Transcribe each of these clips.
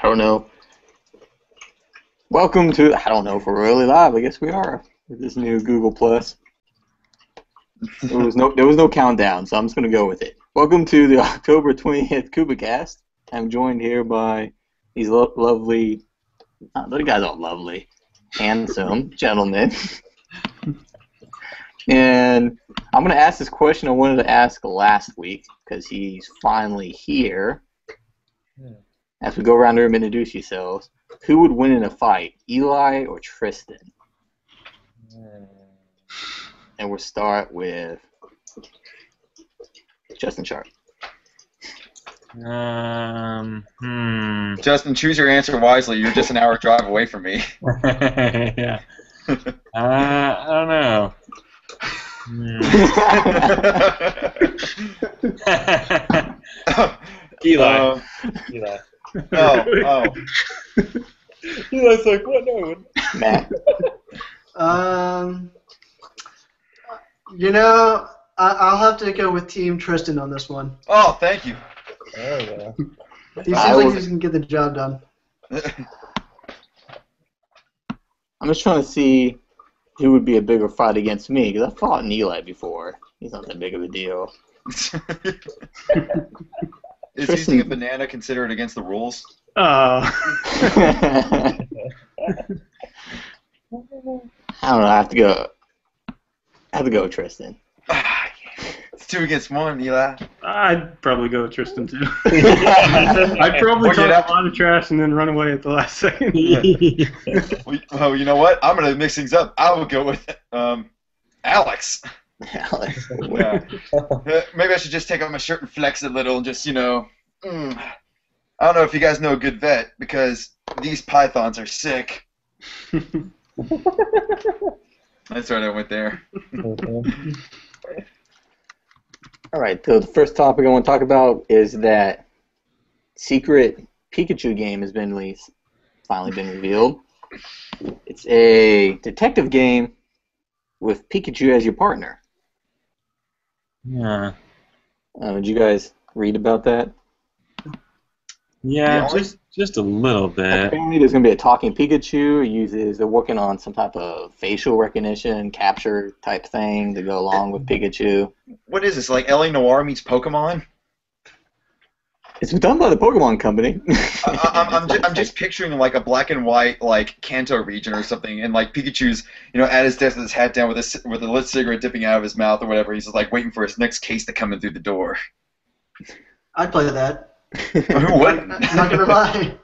don't know. Welcome to, I don't know if we're really live. I guess we are with this new Google Plus. There was no countdown, so I'm just gonna go with it. Welcome to the October 20th Koopa Kast. I'm joined here by these lovely, the guys are lovely, handsome gentlemen. And I'm gonna ask this question I wanted to ask last week because he's finally here. As we go around the room and introduce yourselves, who would win in a fight, Eli or Tristan? And we'll start with Justin Sharp. Justin, choose your answer wisely. You're just an hour drive away from me. Yeah. I don't know. Eli. Eli. Oh. Eli's like, what? No. Matt. I'll have to go with Team Tristan on this one. Oh, thank you. Oh, yeah. He seems like he's going to get the job done. I'm just trying to see who would be a bigger fight against me, because I've fought Eli before. He's not that big of a deal. Is using a banana considered against the rules? I don't know. I have to go with Tristan. It's 2 against 1, Eli. I'd probably go with Tristan too. I'd probably talk a lot of trash and then run away at the last second. Well, you know what? I'm gonna mix things up. I would go with Alex. Alex. Yeah. Maybe I should just take off my shirt and flex a little, and just I don't know if you guys know a good vet because these pythons are sick. That's right, I went there. All right, so the first topic I want to talk about is that secret Pikachu game has been released, finally been revealed. It's a detective game with Pikachu as your partner. Yeah. Did you guys read about that? Yeah, just a little bit. Apparently there's going to be a talking Pikachu. They're working on some type of facial recognition, capture type thing to go along with Pikachu. What is this, like L.A. Noire meets Pokemon? It's done by the Pokemon Company. I'm just picturing like a black and white like Kanto region or something, and like Pikachu's at his desk with his hat down with a lit cigarette dipping out of his mouth or whatever. He's just like waiting for his next case to come in through the door. I'd play that. What? Not gonna lie.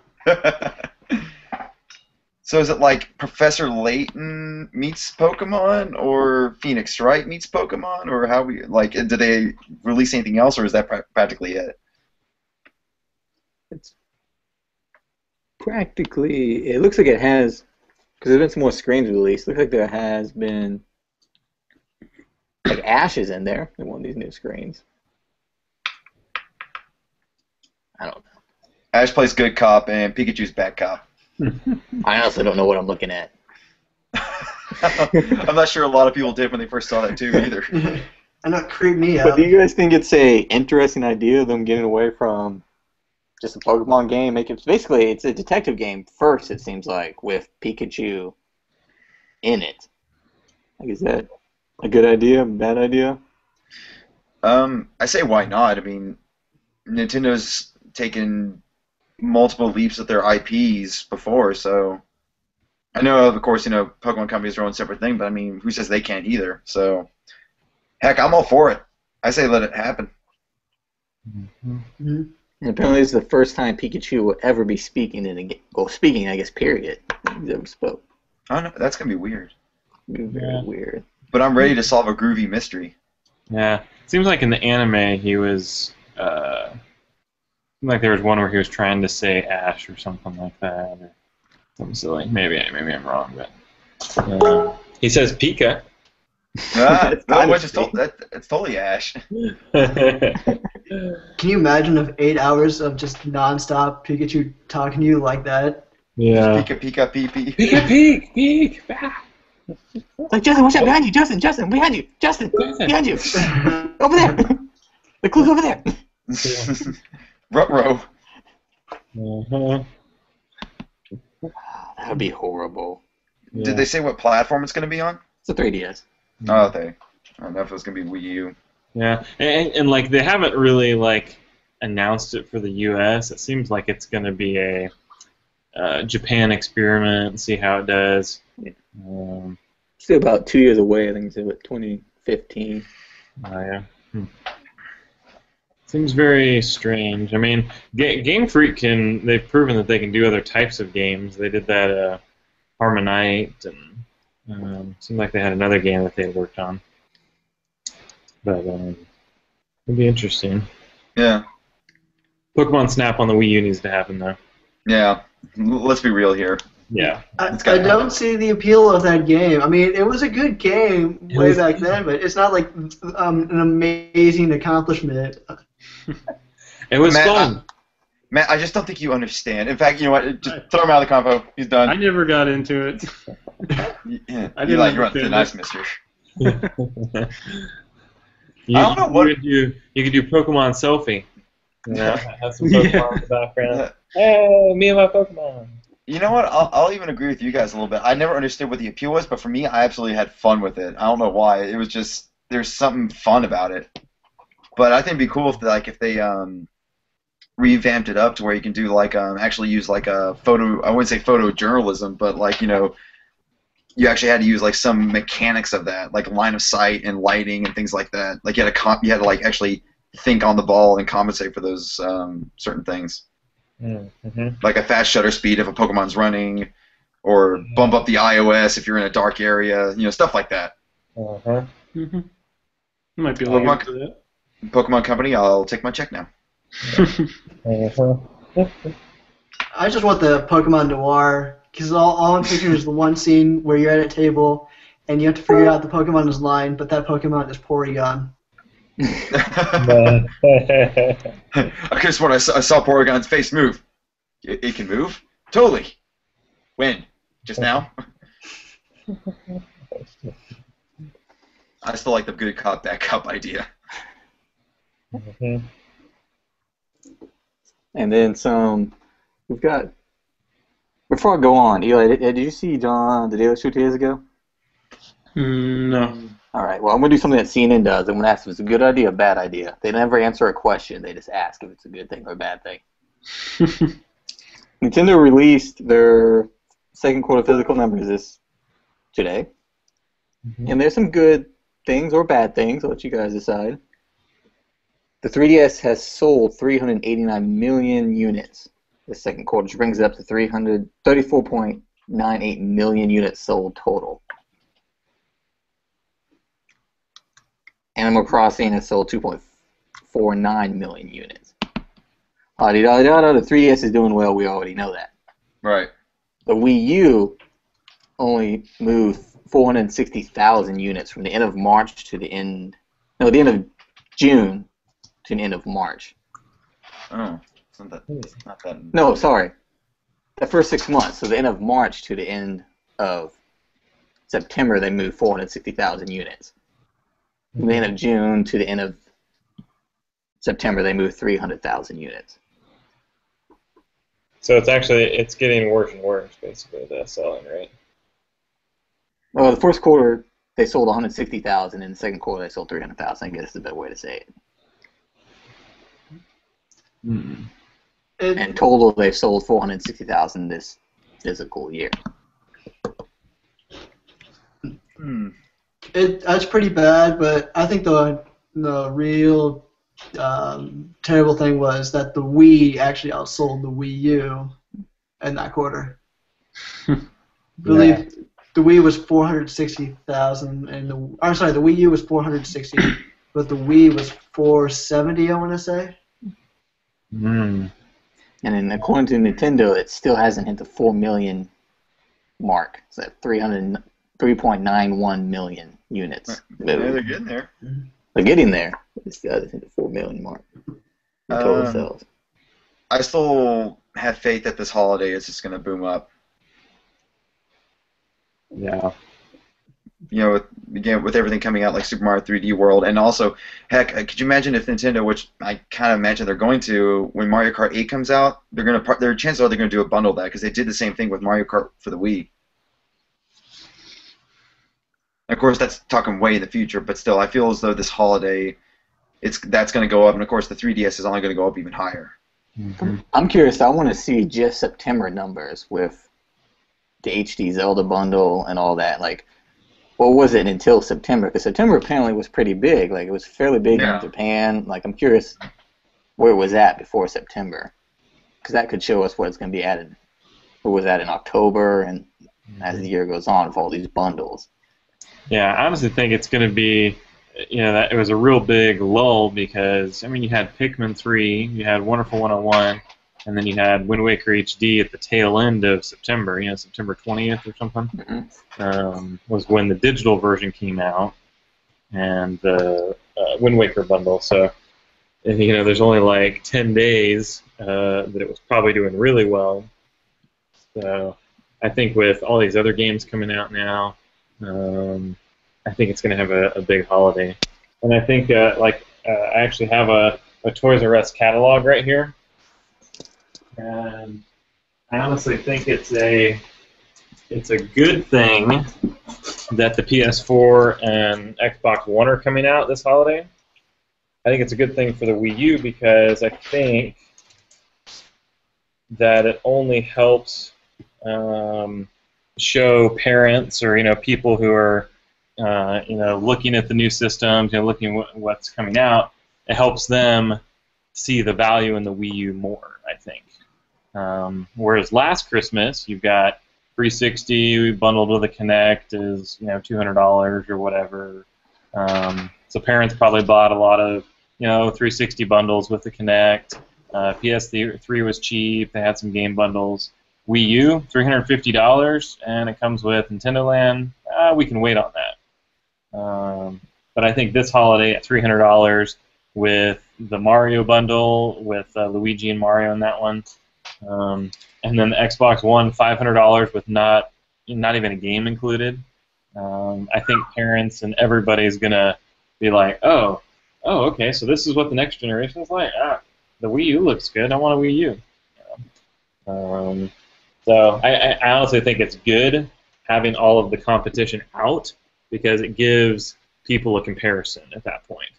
So is it like Professor Layton meets Pokemon, or Phoenix Wright meets Pokemon, or how we like? Did they release anything else, or is that practically it? It's practically. It looks like it has, because there's been some more screens released. Looks like there has been like Ash is in there in one of these new screens. I don't know. Ash plays good cop, and Pikachu's bad cop. I honestly don't know what I'm looking at. I'm not sure a lot of people did when they first saw that too, either. And that creeped me But out. do you guys think it's a interesting idea, them getting away from just a Pokemon game? It's a detective game first, it seems like, with Pikachu in it. Like, is that a good idea, a bad idea? I say why not? I mean, Nintendo's taken multiple leaps at their IPs before, so I know, of course, Pokemon Company is their own separate thing, but I mean, who says they can't either? So, heck, I'm all for it. I say let it happen. And apparently, this is the first time Pikachu will ever be speaking in a game. Well, speaking, I guess, period. He's ever spoke. Oh no, that's gonna be weird. It'd be very weird. But I'm ready to solve a groovy mystery. Yeah. Seems like in the anime he was like there was one where he was trying to say Ash or something like that, or something silly. Maybe I'm wrong, but he says Pika. It's totally Ash. Can you imagine if 8 hours of just non-stop Pikachu talking to you like that? Yeah. Pika, pee, pee. Pika, peek, peek. Ah. Like, Justin, watch out, behind you, Justin, behind you, Justin, behind you, over there. The clue's over there. Ruh-roh. Uh-huh. That would be horrible. Yeah. Did they say what platform it's going to be on? It's a 3DS. Oh, okay. I don't know if it was going to be Wii U. Yeah, and like they haven't really like announced it for the U.S. It seems like it's going to be a Japan experiment, see how it does. Yeah. Um, Still about 2 years away. I think it's about 2015. yeah. Seems very strange. I mean, Game Freak they've proven that they can do other types of games. They did that Harmonite, and seemed like they had another game that they had worked on. But it'd be interesting. Yeah. Pokemon Snap on the Wii U needs to happen, though. Yeah. Let's be real here. Yeah. I don't see the appeal of that game. I mean, it was a good game way back then, but it's not like an amazing accomplishment. It was Matt, fun. Matt, I just don't think you understand. In fact, you know what? Just throw him out of the convo. He's I done. never got into it. Yeah. I didn't Eli, you're on thin understand ice, it. mister. You, I don't know what- you could do Pokemon selfie. You know, have some Pokemon Yeah. in the background. Hey, me and my Pokemon. You know what? I'll even agree with you guys a little bit. I never understood what the appeal was, but for me, I absolutely had fun with it. I don't know why. It was just there's something fun about it. But I think it'd be cool if they revamped it up to where you can do like actually use like a photo. I wouldn't say photojournalism, but like you actually had to use like some mechanics of that, like line of sight and lighting and things like that. Like you had to like actually think on the ball and compensate for those certain things. Mm-hmm. Like a fast shutter speed if a Pokemon's running, or bump up the iOS if you're in a dark area, stuff like that. Uh-huh. Mm-hmm. Might be looking Pokemon- into that. Pokemon Company, I'll take my check now. Uh-huh. I just want the Pokemon Noir, because all I'm picturing is the one scene where you're at a table and you have to figure out the Pokemon is lying, but that Pokemon is Porygon. I could have sworn I saw Porygon's face move. It can move? Totally. When? Just now? I still like the good cop, bad cop idea. Mhm. And then some. We've got. Before I go on, Eli, did you see John the Daily Show 2 years ago? No. All right. Well, I'm going to do something that CNN does. I'm going to ask if it's a good idea or a bad idea. They never answer a question. They just ask if it's a good thing or a bad thing. Nintendo released their second quarter physical numbers today. And there's some good things or bad things. I'll let you guys decide. The 3DS has sold 389 million units this second quarter, which brings it up to 34.98 million units sold total. Animal Crossing has sold 2.49 million units. The 3DS is doing well. We already know that. Right. The Wii U only moved 460,000 units from the end of March to the end of June to the end of March. Oh, it's not that. No, sorry. The first 6 months, so the end of March to the end of September, they moved 460,000 units. From the end of June to the end of September, they moved 300,000 units. So it's getting worse and worse, basically, the selling rate. Well, the first quarter, they sold 160,000, and the second quarter, they sold 300,000. I guess is a better way to say it. Mm. And total, they've sold 460,000 this physical year. That's pretty bad, but I think the real terrible thing was that the Wii actually outsold the Wii U in that quarter. I believe the Wii was 460,000, and the Wii U was 460, but the Wii was 470. I want to say. Mm. And then according to Nintendo, it still hasn't hit the 4 million mark. It's at 3.91 million units. Yeah, they're getting there. They're getting there. It still hasn't hit the 4 million mark in total sales. I still have faith that this holiday is just going to boom up. Yeah. with everything coming out like Super Mario 3D World, and also, heck, could you imagine if Nintendo, which I kind of imagine they're going to, when Mario Kart 8 comes out, their chances are they're going to do a bundle of that because they did the same thing with Mario Kart for the Wii. Of course, that's talking way in the future, but still, I feel as though this holiday, that's going to go up, and of course, the 3DS is only going to go up even higher. Mm-hmm. I'm curious. I want to see just September numbers with the HD Zelda bundle and all that. Like, what was it until September? Because September apparently was pretty big. Like, it was fairly big in Japan. Like, I'm curious where it was at before September, because that could show us what it's going to be added. Where was that in October, and as the year goes on with all these bundles. Yeah, I honestly think it's going to be, that it was a real big lull because, I mean, you had Pikmin 3, you had Wonderful 101, and then you had Wind Waker HD at the tail end of September, September 20th or something, was when the digital version came out, and the Wind Waker bundle. So, there's only like 10 days that it was probably doing really well. So, I think with all these other games coming out now, I think it's going to have a big holiday. And I think, I actually have a Toys R Us catalog right here. And I honestly think it's a good thing that the PS4 and Xbox One are coming out this holiday. I think it's a good thing for the Wii U because I think that it only helps show parents or people who are looking at the new systems, looking at what's coming out. It helps them see the value in the Wii U more, I think. Whereas last Christmas, you've got 360 bundled with a Kinect is $200 or whatever. So parents probably bought a lot of 360 bundles with the Kinect. PS3 was cheap. They had some game bundles. Wii U, $350, and it comes with Nintendo Land. We can wait on that. But I think this holiday at $300 with the Mario bundle, with Luigi and Mario in that one, and then the Xbox One, $500 with not even a game included. I think parents and everybody's gonna be like, oh, okay, so this is what the next generation is like. The Wii U looks good. I want a Wii U. So I honestly think it's good having all of the competition out because it gives people a comparison at that point.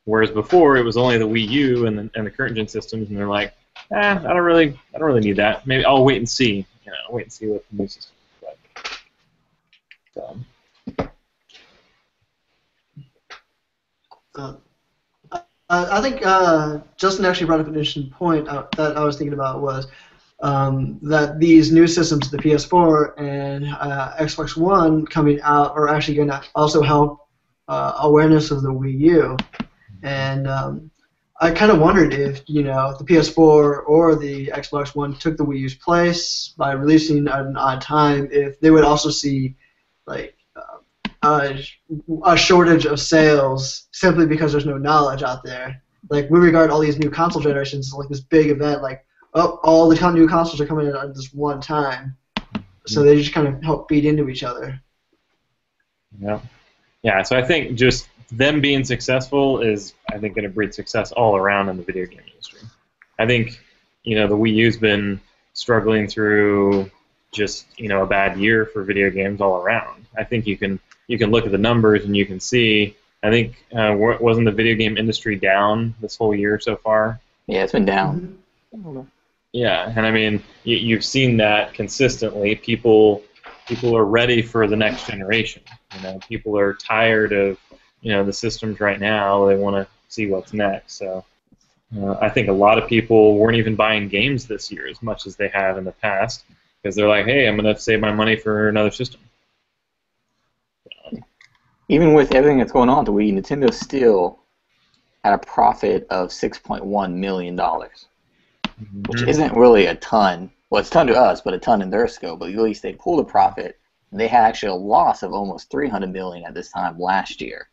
Whereas before it was only the Wii U and the current gen systems, and they're like, I don't really need that. Maybe I'll wait and see. Wait and see what the new system is like. So. I think Justin actually brought up an interesting point that I was thinking about was that these new systems, the PS4 and Xbox One coming out, are actually going to also help awareness of the Wii U. And I kind of wondered if the PS4 or the Xbox One took the Wii U's place by releasing at an odd time, if they would also see like a shortage of sales simply because there's no knowledge out there. Like, we regard all these new console generations as like this big event, like, all the new consoles are coming in at this one time. So they just kind of help feed into each other. Yeah, so I think just them being successful is, I think, going to breed success all around in the video game industry. I think, the Wii U's been struggling through just, a bad year for video games all around. I think you can look at the numbers and you can see, I think, wasn't the video game industry down this whole year so far? Yeah, it's been down. Mm-hmm. Yeah, and I mean, you've seen that consistently. People are ready for the next generation. People are tired of, the systems right now. They want to see what's next. So I think a lot of people weren't even buying games this year as much as they have in the past because they're like, hey, I'm going to save my money for another system. Even with everything that's going on with the Wii, Nintendo still had a profit of $6.1 million, which isn't really a ton. Well, it's a ton to us, but a ton in their scope. But at least they pulled a profit. They had actually a loss of almost $300 million at this time last year.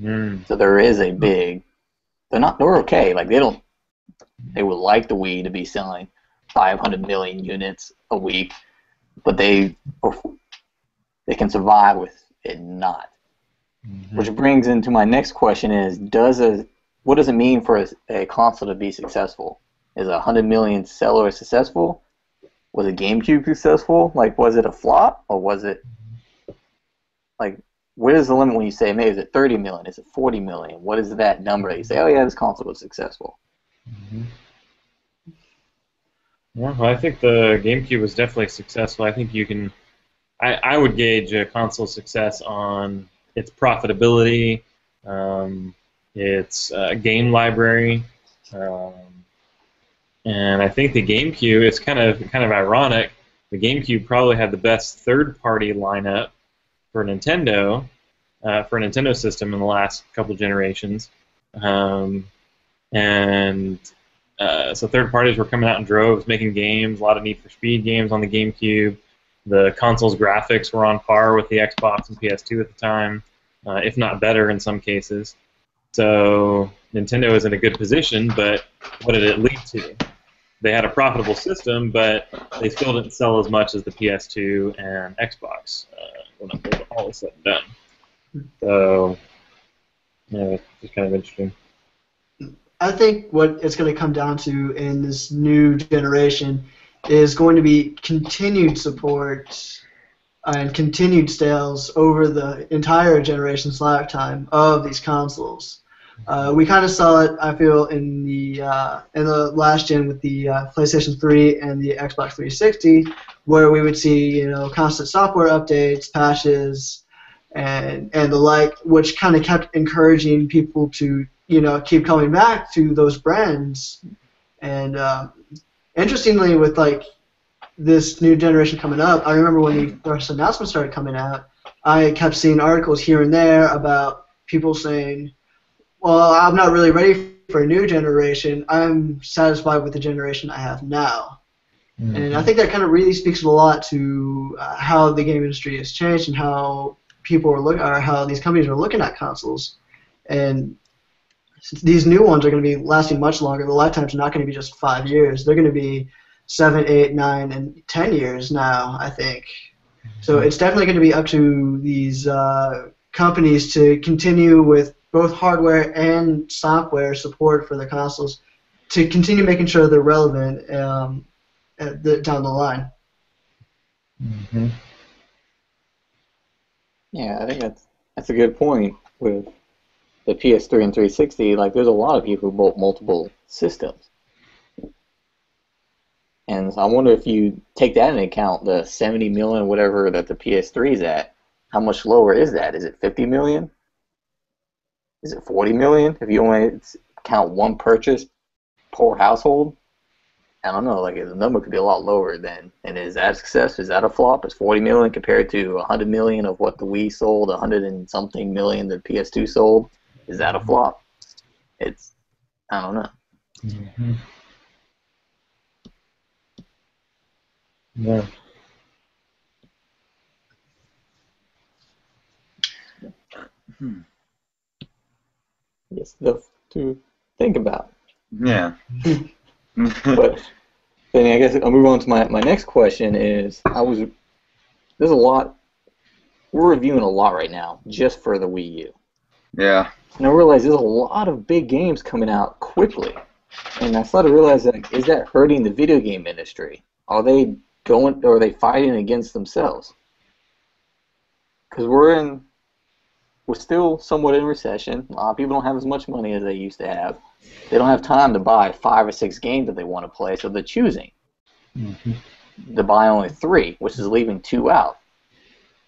So there is a big. They're okay. Like, they would like the Wii to be selling 500 million units a week, but they can survive with it not. Mm-hmm. Which brings into my next question is, what does it mean for a console to be successful? Is 100 million seller successful? Was it GameCube successful? Like, was it a flop? Or was it, like, where's the limit when you say, maybe is it 30 million? Is it 40 million? What is that number that you say, oh yeah, this console was successful? Mm-hmm. Yeah, well, I think the GameCube was definitely successful. I think you can. I would gauge a console success on its profitability, its game library, um, and I think the GameCube. It's kind of ironic. The GameCube probably had the best third-party lineup for Nintendo, for a Nintendo system in the last couple generations, and so third parties were coming out in droves, making games, a lot of Need for Speed games on the GameCube. The console's graphics were on par with the Xbox and PS2 at the time, if not better in some cases. So Nintendo was in a good position, but what did it lead to? They had a profitable system, but they still didn't sell as much as the PS2 and Xbox when all was said and done. So, yeah, it's kind of interesting. I think what it's going to come down to in this new generation is going to be continued support and continued sales over the entire generation's lifetime of these consoles. We kind of saw it, I feel, in the last gen with the PlayStation 3 and the Xbox 360, where we would see constant software updates, patches, and the like, which kind of kept encouraging people to keep coming back to those brands. And interestingly, with like this new generation coming up, I remember when the first announcement started coming out, I kept seeing articles here and there about people saying, well, I'm not really ready for a new generation. I'm satisfied with the generation I have now. Mm-hmm. And I think that kind of really speaks a lot to how the game industry has changed and how people are looking, or how these companies are looking at consoles. And these new ones are going to be lasting much longer. The lifetime's not going to be just 5 years. They're going to be 7, 8, 9, and 10 years now, I think. So it's definitely going to be up to these companies to continue with both hardware and software support for the consoles to continue making sure they're relevant down the line. Mm-hmm. Yeah, I think that's a good point with the PS3 and 360. Like, there's a lot of people who bought multiple systems. And so I wonder if you take that into account, the 70 million, whatever that the PS3 is at, how much lower is that? Is it 50 million? Is it 40 million? If you only count one purchase per household? I don't know, like the number could be a lot lower then. And is that a success? Is that a flop? Is 40 million compared to 100 million of what the Wii sold, 100 and something million the PS2 sold? Is that a flop? I don't know. Mm-hmm. Yeah. Yes, stuff to think about. Yeah. But then I guess I'll move on to my next question is, there's a lot, we're reviewing a lot right now just for the Wii U. Yeah. And I realize there's a lot of big games coming out quickly. And I started to realize, that, is that hurting the video game industry? Are they fighting against themselves? Because we're still somewhat in recession. A lot of people don't have as much money as they used to have. They don't have time to buy 5 or 6 games that they want to play, so they're choosing to buy only 3, which is leaving 2 out.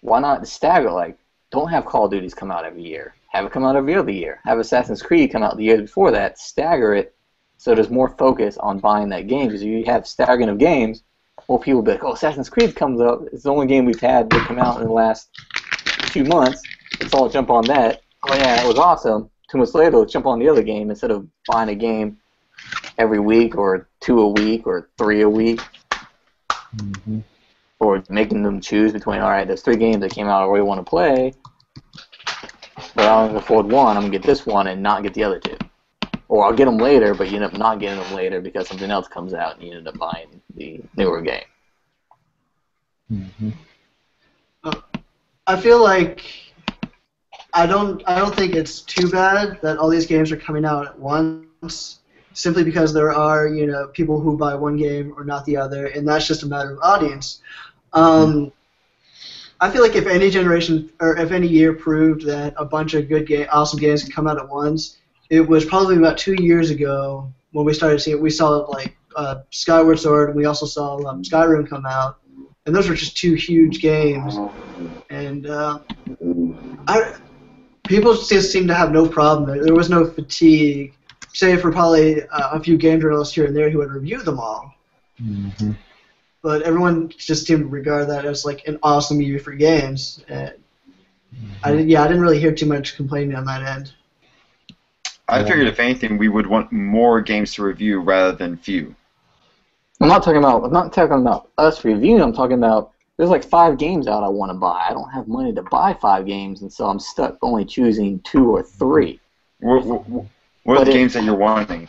Why not stagger? Like, don't have Call of Duties come out every year. Have it come out every other year. Have Assassin's Creed come out the years before that. Stagger it so there's more focus on buying that game. Because if you have staggering of games, more people will be like, oh, Assassin's Creed comes up. It's the only game we've had that come out in the last 2 months. Let's all jump on that. Oh, yeah, that was awesome. 2 months later, let's jump on the other game instead of buying a game every week or 2 a week or 3 a week. Mm-hmm. Or making them choose between, all right, there's 3 games that came out I really want to play, but I don't afford one. I'm going to get this one and not get the other 2. Or I'll get them later, but you end up not getting them later because something else comes out and you end up buying the newer game. Mm-hmm. I feel like I don't think it's too bad that all these games are coming out at once, simply because there are people who buy one game or not the other, and that's just a matter of audience. I feel like if any generation or if any year proved that a bunch of awesome games can come out at once, it was probably about 2 years ago when we started seeing. We saw like Skyward Sword, and we also saw Skyrim come out, and those were just two huge games. And people just seem to have no problem. There was no fatigue, save for probably a few game journalists here and there who would review them all. Mm-hmm. But everyone just seemed to regard that as like an awesome year for games. And I didn't really hear too much complaining on that end. I figured if anything, we would want more games to review rather than few. I'm not talking about us reviewing. I'm talking about there's like 5 games out I want to buy. I don't have money to buy 5 games, and so I'm stuck only choosing 2 or 3. What are the games that you're wanting?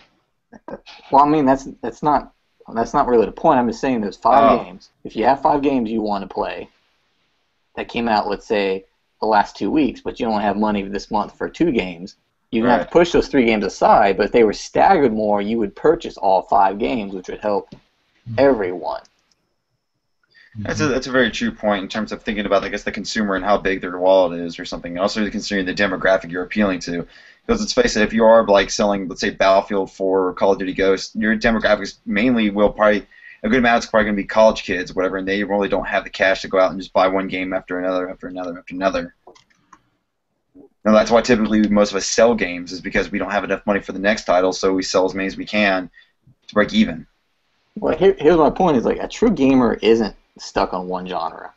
Well, I mean that's not really the point. I'm just saying there's 5 games. If you have 5 games you want to play that came out, let's say, the last 2 weeks, but you only have money this month for 2 games, you have to push those 3 games aside. But if they were staggered more, you would purchase all 5 games, which would help everyone. That's a very true point in terms of thinking about, I guess, the consumer and how big their wallet is or something. Also considering the demographic you're appealing to. Because let's face it, if you are like selling, let's say, Battlefield 4 or Call of Duty Ghosts, your demographics mainly will probably, a good amount is probably going to be college kids, whatever, and they really don't have the cash to go out and just buy one game after another, after another, after another. Now that's why typically most of us sell games, is because we don't have enough money for the next title, so we sell as many as we can to break even. Well, here's my point: is like a true gamer isn't stuck on one genre.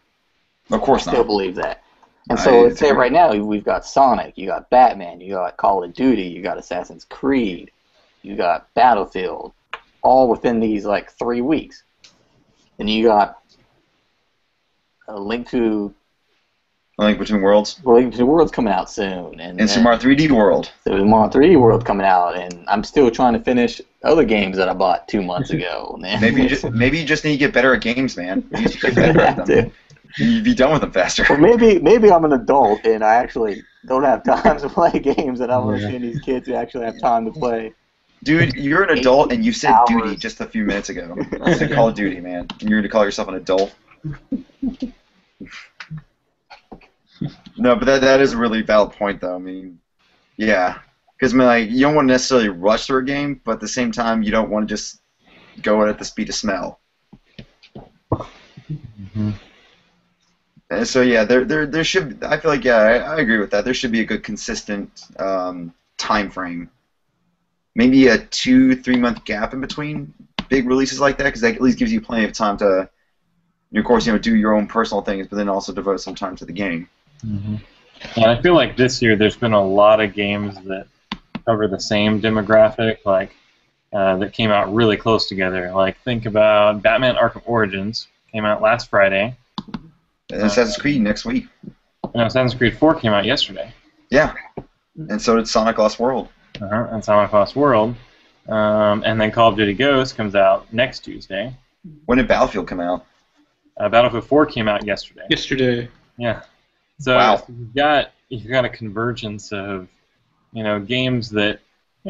Of course not. I still believe that. And so let's say right now we've got Sonic, you got Batman, you got Call of Duty, you got Assassin's Creed, you got Battlefield, all within these like 3 weeks. And you got a Link Between Worlds coming out soon, and Super Mario 3D World. There's Mario 3D World coming out, and I'm still trying to finish other games that I bought 2 months ago. Maybe you just need to get better at games, man. You need to get better at them. You'd be done with them faster. Well, maybe I'm an adult and I actually don't have time to play games, and I'm seeing these kids who actually have time to play. Dude, you're an adult, and you said duty just a few minutes ago. You said Call of Duty, man. And you're going to call yourself an adult? No, but that is a really valid point, though. I mean, yeah. Because like, you don't want to necessarily rush through a game, but at the same time, you don't want to just go at the speed of smell. Mm-hmm. And so, yeah, there should... I feel like, yeah, I agree with that. There should be a good, consistent time frame. Maybe a 2-3 month gap in between big releases like that, because that at least gives you plenty of time to, of course, do your own personal things, but then also devote some time to the game. Mm-hmm. And I feel like this year there's been a lot of games that cover the same demographic, like that came out really close together. Like, think about Batman Arkham Origins, came out last Friday. And Assassin's Creed next week. And Assassin's Creed 4 came out yesterday. Yeah, and so did Sonic Lost World. And Sonic Lost World. And then Call of Duty Ghosts comes out next Tuesday. When did Battlefield come out? Battlefield 4 came out yesterday. Yesterday. Yeah. So wow. you've got a convergence of games that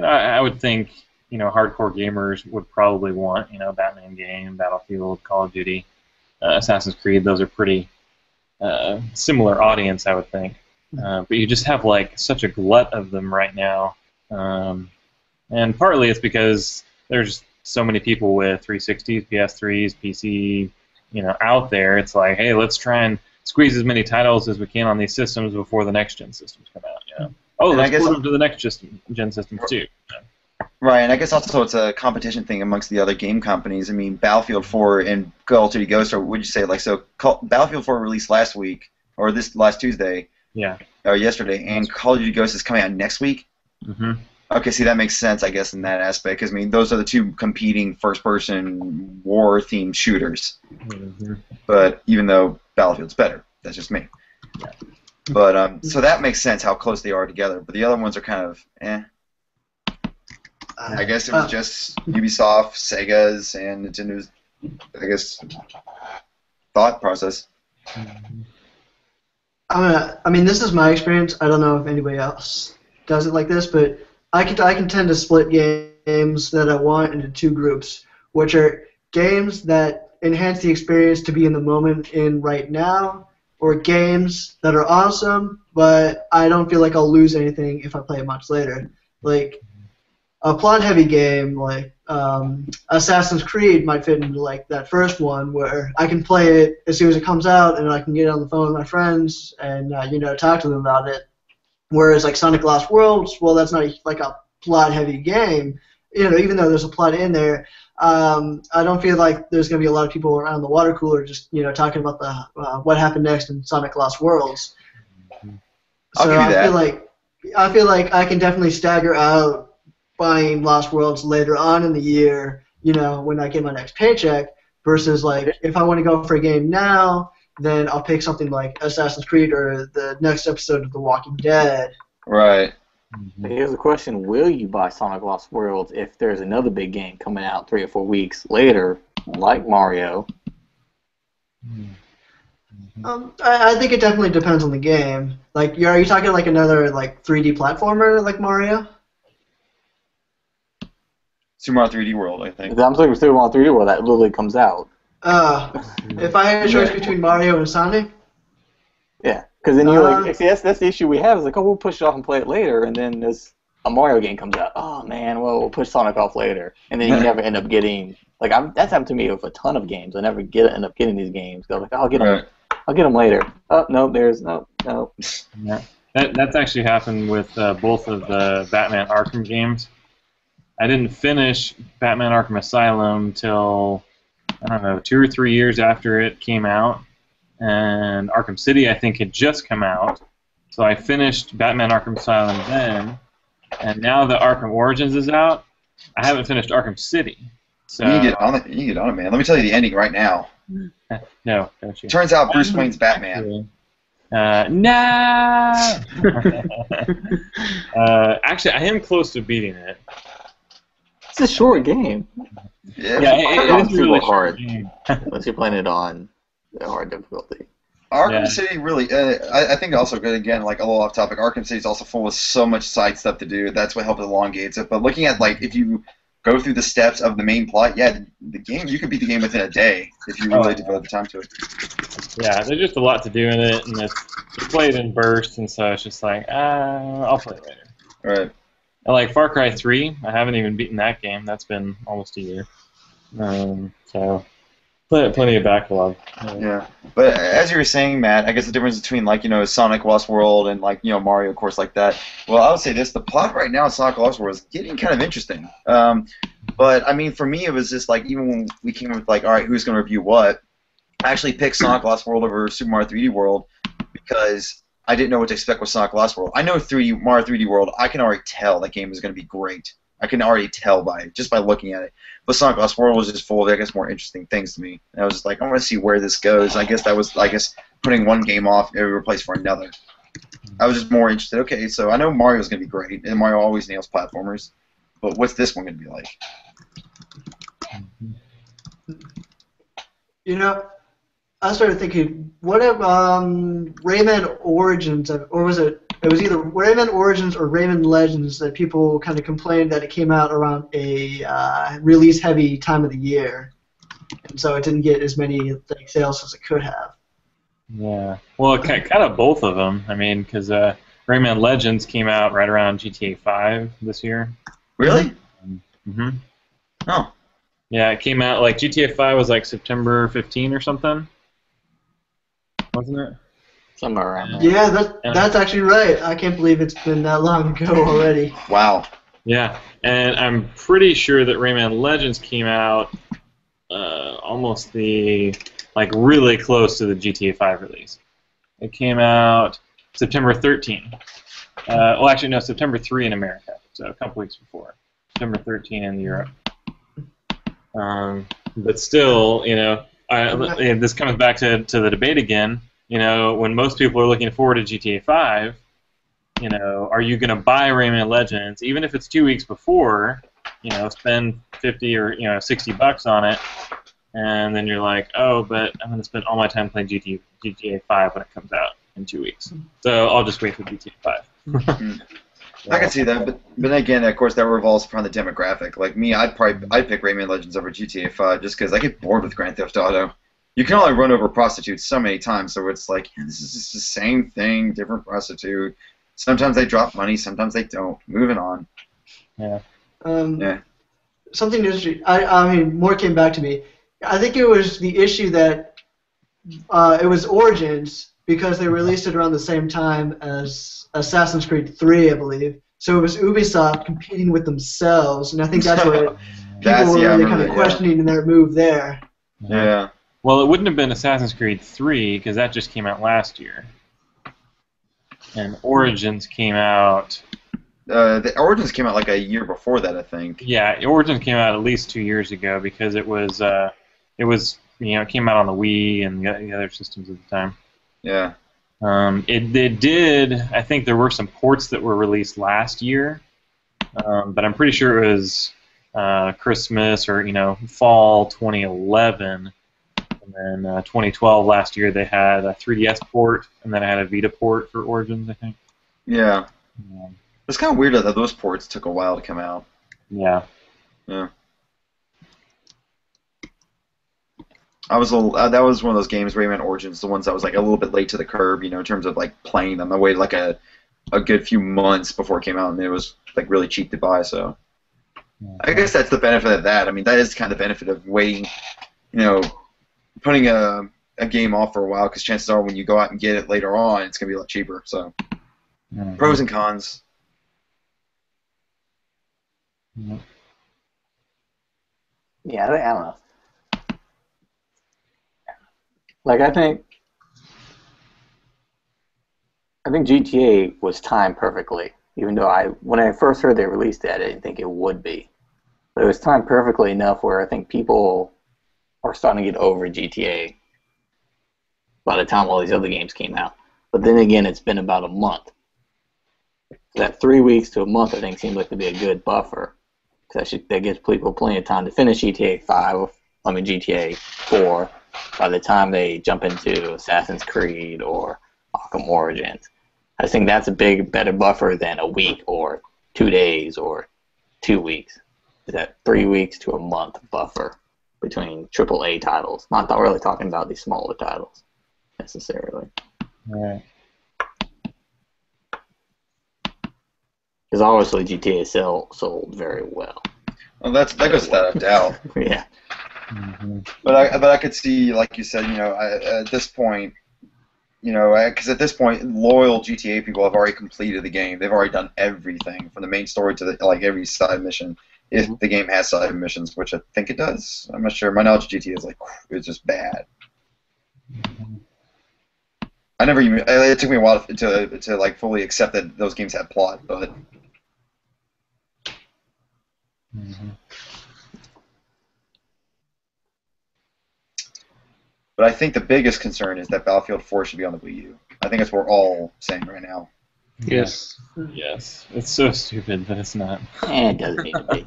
I would think hardcore gamers would probably want. Batman game, Battlefield, Call of Duty, Assassin's Creed. Those are pretty similar audience, I would think. But you just have like such a glut of them right now, and partly it's because there's so many people with 360s, PS3s, PC, out there. It's like, hey, let's try and squeeze as many titles as we can on these systems before the next gen systems come out. Oh, let's port them to the next gen systems too. Right, and I guess also it's a competition thing amongst the other game companies. I mean, Battlefield 4 and Call of Duty Ghosts, or would you say, like, so Battlefield 4 released last week, or this last Tuesday, or yesterday, and Call of Duty Ghosts is coming out next week? Mm-hmm. Okay, see, that makes sense, I guess, in that aspect, because, I mean, those are the two competing first-person war-themed shooters. Mm-hmm. But even though Battlefield's better, that's just me. Yeah. But, so that makes sense how close they are together, but the other ones are kind of, eh. I guess it was just Ubisoft, Sega's, and Nintendo's, I guess, thought process. I mean, this is my experience. I don't know if anybody else does it like this, but I can tend to split games that I want into two groups, which are games that enhance the experience to be in the moment in right now, or games that are awesome, but I don't feel like I'll lose anything if I play it much later. Like a plot-heavy game like Assassin's Creed might fit into like that first one where I can play it as soon as it comes out and I can get on the phone with my friends and talk to them about it. Whereas like Sonic Lost Worlds, well, that's not like a plot-heavy game. Even though there's a plot in there, I don't feel like there's going to be a lot of people around the water cooler just talking about the what happened next in Sonic Lost Worlds. I'll give you that. I feel like I can definitely stagger out buying Lost Worlds later on in the year, when I get my next paycheck, versus like if I want to go for a game now, then I'll pick something like Assassin's Creed or the next episode of The Walking Dead. Right. Here's the question: will you buy Sonic Lost Worlds if there's another big game coming out 3 or 4 weeks later, like Mario? I think it definitely depends on the game. Like, are you talking like another like 3D platformer like Mario? Super Mario 3D World, I think. I'm talking Super Mario 3D World that literally comes out. If I had a choice between Mario and Sonic? Yeah, because then you're see, that's the issue we have is like, oh, we'll push it off and play it later, and then there's a Mario game comes out. Oh man, well, we'll push Sonic off later, and then you never end up getting that's happened to me with a ton of games. I never end up getting these games. I was like, oh, I'll get them later. Oh no, no. Yeah, that's actually happened with both of the Batman Arkham games. I didn't finish Batman Arkham Asylum till, I don't know, 2 or 3 years after it came out. And Arkham City, I think, had just come out. So I finished Batman Arkham Asylum then. And now that Arkham Origins is out, I haven't finished Arkham City. So You can get on it, man. Let me tell you the ending right now. No, don't you? Turns out Bruce Wayne's Batman. No! Actually, I am close to beating it. It's a short game. Yeah, It's really really hard game. unless you're playing it on the hard difficulty. Arkham City really, I think also good again, like a little off topic. Arkham City is also full of so much side stuff to do. That's what helps elongates it. But looking at like if you go through the steps of the main plot, the game you could beat the game within a day if you really devote the time to it. Yeah, there's just a lot to do in it, and you play it in bursts, and so it's just like, I'll play it later. All right. And like Far Cry 3, I haven't even beaten that game. That's been almost a year. So plenty of backlog. Yeah, but as you were saying, Matt, I guess the difference between like Sonic Lost World and like Mario, of course, like that. Well, I would say this: the plot right now in Sonic Lost World is getting kind of interesting. But I mean, for me, it was just like even when we came up with like, all right, who's going to review what? I actually picked Sonic Lost World over Super Mario 3D World because I didn't know what to expect with Sonic Lost World. I know Mario 3D World. I can already tell that game is going to be great. I can already tell just by looking at it. But Sonic Lost World was just full of, I guess, more interesting things to me. And I was just like, I want to see where this goes. And I guess that was, putting one game off and replaced for another. I was just more interested. Okay, so I know Mario's going to be great, and Mario always nails platformers. But what's this one going to be like? I started thinking, what if Rayman Origins, or was it was either Rayman Origins or Rayman Legends that people kind of complained that it came out around a release-heavy time of the year, and so it didn't get as many sales as it could have. Yeah, well, kind of both of them. I mean, because Rayman Legends came out right around GTA 5 this year. Really? Mm-hmm. Oh. Yeah, it came out, like, GTA 5 was, like, September 15 or something. Wasn't it? Somewhere around there. Yeah, that's actually right. I can't believe it's been that long ago already. Wow. Yeah, and I'm pretty sure that Rayman Legends came out almost really close to the GTA 5 release. It came out September 13. Well, actually, no, September 3 in America, so a couple weeks before. September 13 in Europe. But still, this comes back to the debate again. When most people are looking forward to GTA 5, are you going to buy Rayman Legends, even if it's 2 weeks before, spend $50 or $60 on it, and then you're like, oh, but I'm going to spend all my time playing GTA 5 when it comes out. in 2 weeks. So I'll just wait for GTA 5. I can see that, but again, of course, that revolves around the demographic. Like me, I'd pick Rayman Legends over GTA 5 just because I get bored with Grand Theft Auto. You can only run over prostitutes so many times, so it's like, yeah, this is just the same thing, different prostitute. Sometimes they drop money, sometimes they don't. Moving on. Yeah. Yeah. Something interesting. I mean, more came back to me. I think it was the issue that it was Origins because they released it around the same time as Assassin's Creed 3, I believe. So it was Ubisoft competing with themselves, and I think that's what people were really kind of questioning in their move there. Yeah. Well, it wouldn't have been Assassin's Creed 3 because that just came out last year. And Origins came out... the Origins came out like a year before that, I think. Yeah, Origins came out at least 2 years ago because it was it came out on the Wii and the other systems at the time. Yeah. It did. I think there were some ports that were released last year, but I'm pretty sure it was Christmas or fall 2011, and then 2012 last year they had a 3DS port, and then I had a Vita port for Origins, I think. Yeah. It's kind of weird that those ports took a while to come out. Yeah. Yeah. That was one of those games, Rayman Origins, the ones that was like a little bit late to the curb, in terms of like playing them. I waited like a good few months before it came out, and it was like really cheap to buy. So I guess that's the benefit of that. I mean, that is kind of the benefit of waiting, putting a game off for a while, because chances are when you go out and get it later on, it's gonna be a lot cheaper. So pros and cons. Yeah, I don't know. Like, I think GTA was timed perfectly, even though when I first heard they released it, I didn't think it would be. But it was timed perfectly enough where I think people are starting to get over GTA by the time all these other games came out. But then again, it's been about a month. That 3 weeks to a month, I think, seems like to be a good buffer. Because that gives people plenty of time to finish GTA 4 by the time they jump into Assassin's Creed or Arkham Origins. I think that's a better buffer than a week or 2 days or 2 weeks. Is that 3 weeks to a month buffer between AAA titles? Not really talking about these smaller titles necessarily. Right. Because obviously GTA sold very well. Well, that goes without a doubt. Yeah. Mm-hmm. But I could see, like you said, at this point, because at this point, loyal GTA people have already completed the game. They've already done everything from the main story to every side mission. If the game has side missions, which I think it does. I'm not sure. My knowledge of GTA is it's just bad. I never even. It took me a while to fully accept that those games had plot, but. But I think the biggest concern is that Battlefield 4 should be on the Wii U. I think that's what we're all saying right now. Yes. Yes. It's so stupid, but it's not. It doesn't need to be.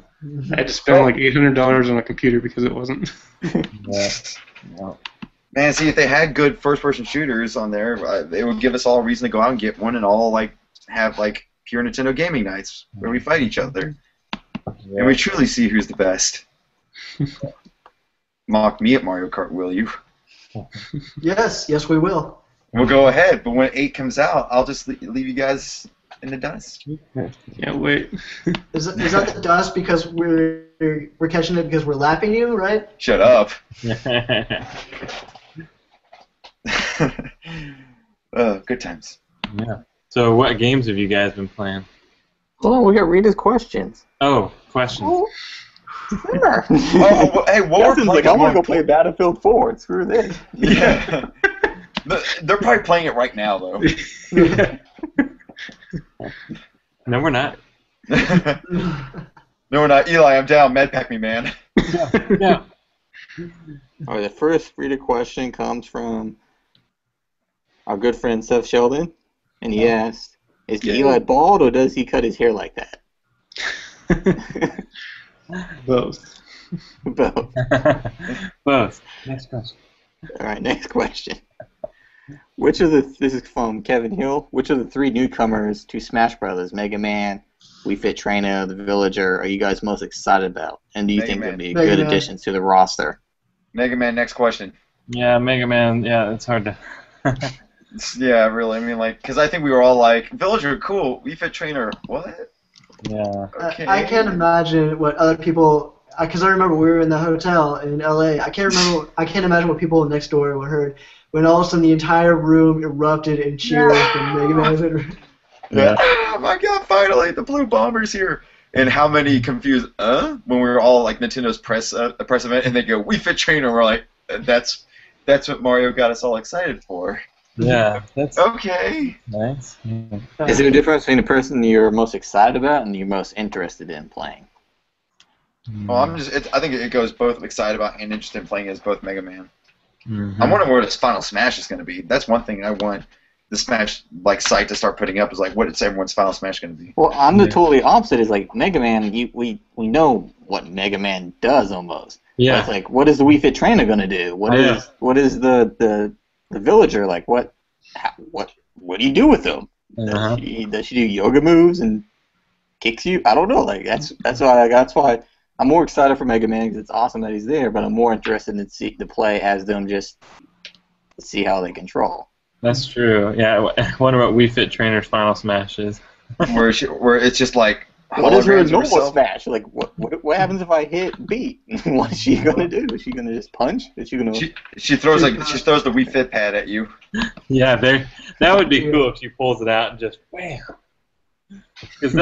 I had to spend like $800 on a computer because it wasn't. Yeah. No. Man, see, if they had good first-person shooters on there, it would give us all a reason to go out and get one and all have pure Nintendo gaming nights where we fight each other. Yeah. And we truly see who's the best. Mock me at Mario Kart, will you? Yes, we will. We'll go ahead, but when 8 comes out, I'll just leave you guys in the dust. Can't wait. Is that the dust because we're catching it because we're lapping you, right? Shut up. Good times. Yeah. So what games have you guys been playing? Hold on, we got Rita's questions. Oh, questions. Oh, sure. Hey, what we're playing? I want to go play Battlefield 4. Screw this. Yeah. They're probably playing it right now, though. No, we're not. No, we're not. Eli, I'm down. Medpack me, man. Yeah. All right, the first Rita question comes from our good friend Seth Sheldon, and he asked, is Eli bald or does he cut his hair like that? Both. Both. Both. Next question. All right, next question. Which of the this is from Kevin Hill? Which of the 3 newcomers to Smash Brothers, Mega Man, Wii Fit Trainer, the Villager, are you guys most excited about? And do you Mega think Man. they'll be a Mega good Man. addition to the roster? Mega Man, next question. Yeah, Mega Man. Yeah, it's hard to. Yeah, really. I mean, like, because I think we were all like, Villager, cool. Wii Fit Trainer, what? Yeah. Okay. I can't imagine what other people. Because I remember we were in the hotel in L.A. I can't imagine what people next door would heard when all of a sudden the entire room erupted in cheers when Mega Man was in. Yeah. Oh my God! Finally, the Blue Bomber's here. And how many confused? When we were all like Nintendo's press event, and they go, "Wii Fit Trainer." We're like, that's what Mario got us all excited for. Yeah, that's Okay. nice. Yeah. Is there a difference between the person you're most excited about and you're most interested in playing? Well, I think it goes both excited about and interested in playing as both Mega Man. Mhm. I'm wondering what its final Smash is going to be. That's one thing I want the Smash site to start putting up is like, what is everyone's final Smash going to be? Well, I'm the totally opposite. Is like Mega Man. We know what Mega Man does almost. But Yeah. it's like, what is the Wii Fit Trainer gonna do? What is the Villager like? What do you do with them? Uh-huh. Does she do yoga moves and kicks you? I don't know. Like that's why I'm more excited for Mega Man because it's awesome that he's there. But I'm more interested in to play as them just to see how they control. That's true. Yeah, I wonder what Wii Fit Trainer's final smash is. where it's just like What is her holograms of normal herself? smash? Like what happens if I hit B? What is she gonna do? Is she gonna just punch? Is she gonna? She throws the Wii Fit pad at you. Yeah, that would be cool if she pulls it out and just wham. Because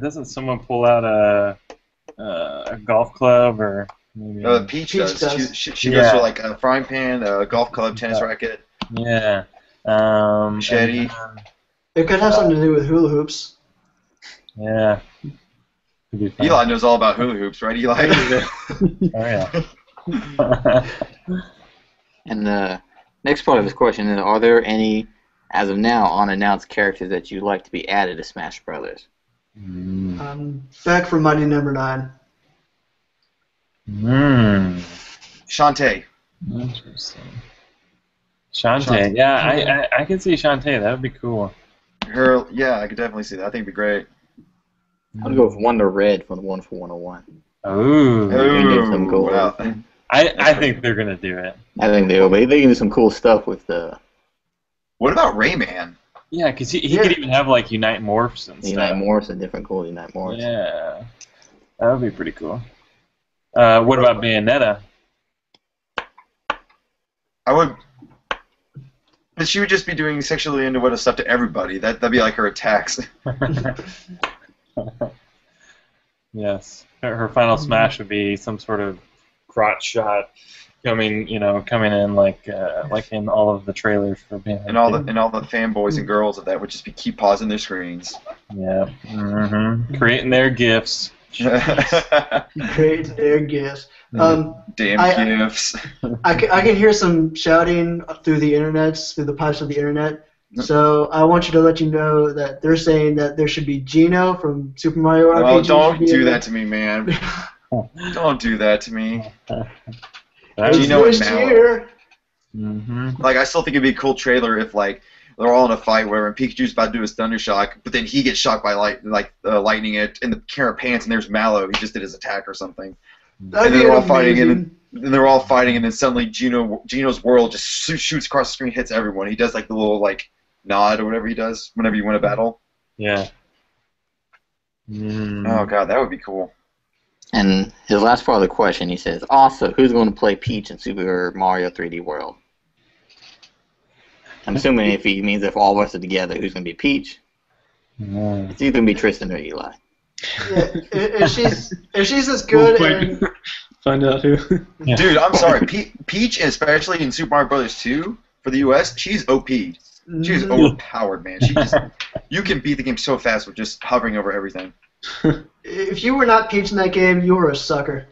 doesn't someone pull out a golf club or maybe Peach Peach does. does. She goes for like a frying pan, a golf club, tennis racket. yeah, Machete. and, It could have something to do with hula hoops. yeah. Could be fun. Eli knows all about hula hoops, right, Eli? Oh yeah. And the next part of this question is: are there any, as of now, unannounced characters that you'd like to be added to Smash Brothers? Back for Mighty Number 9. Shantae. Interesting. Shantae. Yeah, I can see Shantae. That would be cool. Yeah, I could definitely see that. I think it'd be great. I'd go with Wonder Red from the 1 for 101. Ooh. They can do some cool. Wow. I think they're gonna do it. I think they will. But they can do some cool stuff with the What about Rayman? Yeah, because he could even have like Unite Morphs and stuff. Unite Morphs and different cool Unite Morphs. Yeah, that would be pretty cool. What about Bayonetta? I would. But she would just be doing sexually innuendo stuff to everybody. That'd be like her attacks. Yes, her final smash would be some sort of crotch shot coming in like in all of the trailers for Bayonetta. And all the fanboys and girls of that would just keep pausing their screens. Yeah. Creating their gifs. Great air gifts. Damn gifts. I can hear some shouting through the internet, through the pipes of the internet. So I want you to let you know that they're saying that there should be Gino from Super Mario RPG. Oh, don't do that to me, man. Don't do that to me. Gino and year. Like, I still think it'd be a cool trailer if, like, they're all in a fight where Pikachu's about to do his Thunder Shock, but then he gets shocked by lightning it, and the camera pans, and there's Mallow. He just did his attack or something. That'd And be they're all amazing. fighting, and then suddenly Gino's world just shoots across the screen, hits everyone. He does like the little nod or whatever he does whenever you win a battle. Yeah. Oh god, that would be cool. And his last part of the question, he says, also, who's going to play Peach in Super Mario 3D World? I'm assuming if he means if all of us are together, who's going to be Peach? It's either going to be Tristan or Eli. Yeah, if she's as good and Find out who. Yeah. Dude, I'm sorry. Peach, especially in Super Mario Bros. 2 for the US, she's OP'd. She's overpowered, man. You can beat the game so fast with just hovering over everything. if you were not Peach in that game, you were a sucker.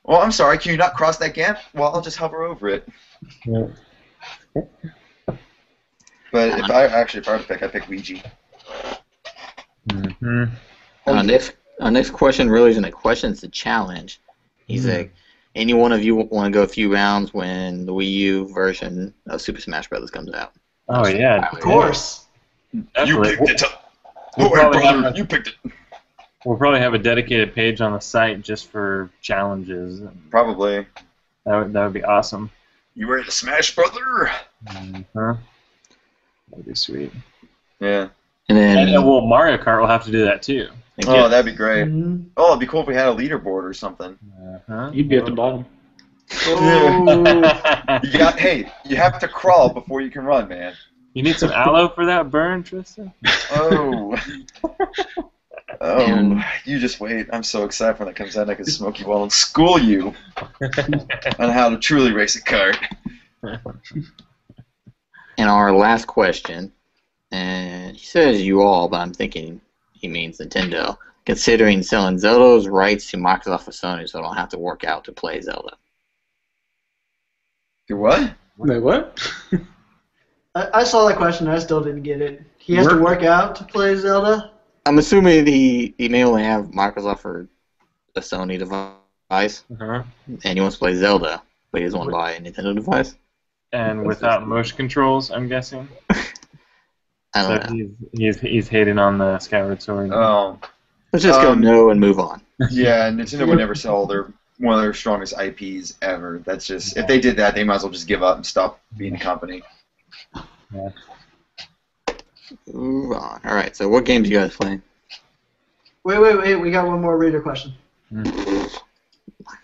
Well, I'm sorry. Can you not cross that gap? Well, I'll just hover over it. Yeah. But if I were to pick, I'd pick Luigi. Our next question really isn't a question, it's a challenge. He's like, any one of you want to go a few rounds when the Wii U version of Super Smash Bros. Comes out? Oh yeah, Of course. definitely. You picked it. We'll Oh, hey, probably brother, have a- you picked it. We'll probably have a dedicated page on the site just for challenges. Probably. That would be awesome. You ready to smash, brother? Huh? That'd be sweet. Yeah. And then And well, Mario Kart will have to do that too. Oh, that'd be great. Mhm. Oh, it'd be cool if we had a leaderboard or something. Uh-huh. You'd be at the bottom. Oh. You have to crawl before you can run, man. You need some aloe for that burn, Tristan? Oh. Oh, And- you just wait. I'm so excited when that comes out. I can smoke you while and school you on how to truly race a kart. And our last question, and he says you all, but I'm thinking he means Nintendo, considering selling Zelda's rights to Microsoft or Sony so I don't have to work out to play Zelda. You what? Wait, what? I saw that question. I still didn't get it. He has to work out to play Zelda. I'm assuming he may only have Microsoft or a Sony device, Uh-huh. and he wants to play Zelda, but he doesn't want to buy a Nintendo device. And without motion controls, I'm guessing. I don't So know. he's hating on the Skyward Sword. Oh, Let's just go no and move on. yeah. Nintendo would never sell one of their strongest IPs ever. That's just if they did that, they might as well just give up and stop being a company. Yeah. Move on. All right. So what games you guys playing? Wait. We got one more reader question.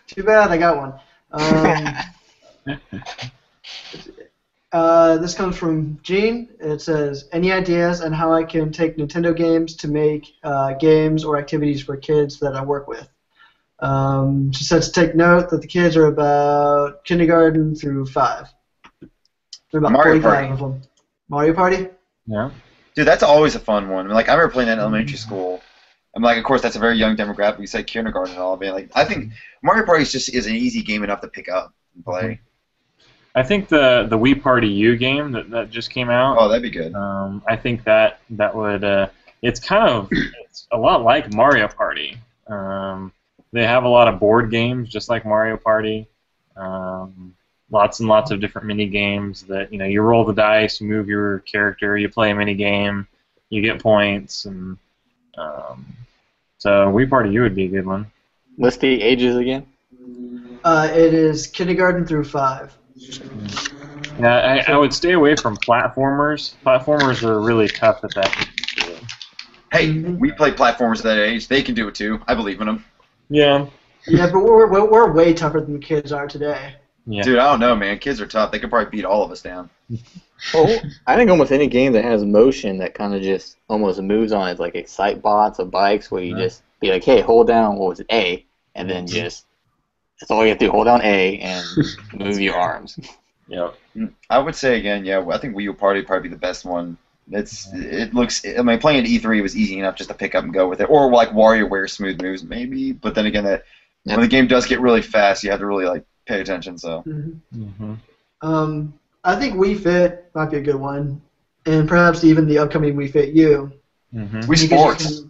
Too bad I got one. This comes from Gene. It says, any ideas on how I can take Nintendo games to make games or activities for kids that I work with? She says to take note that the kids are about kindergarten through 5. There are about Mario 45 Party. of them. Mario Party? Yeah. Dude, that's always a fun one. I mean, like I remember playing that in elementary school. I'm like, of course, that's a very young demographic. You say kindergarten and all. I mean, like, I think Mario Party is an easy game enough to pick up and play. I think the Wii Party U game that just came out. Oh, that'd be good. I think that would. It's a lot like Mario Party. They have a lot of board games, just like Mario Party. Lots and lots of different mini games that you roll the dice, you move your character, you play a mini game, you get points, and so Wii Party U would be a good one. List the ages again. It is kindergarten through 5. Yeah, I would stay away from platformers. Platformers are really tough at that age. Hey, we play platformers at that age. They can do it too. I believe in them. Yeah. Yeah, but we're way tougher than the kids are today. Yeah. Dude, I don't know, man. Kids are tough. They could probably beat all of us down. Well, I think almost any game that has motion that kind of just almost moves on is like Excite Bots or bikes, where you just be like, hey, hold down, what was it, A, and then just, that's all you have to do, hold down A and move your arms. Yep. I would say again, yeah. I think Wii U Party would probably be the best one. It looks. I mean, playing at E3 was easy enough just to pick up and go with it, or like WarioWare Smooth Moves maybe. But then again, when the game does get really fast, you have to really like pay attention. So. I think Wii Fit might be a good one, and perhaps even the upcoming Wii Fit U. Wii Sports.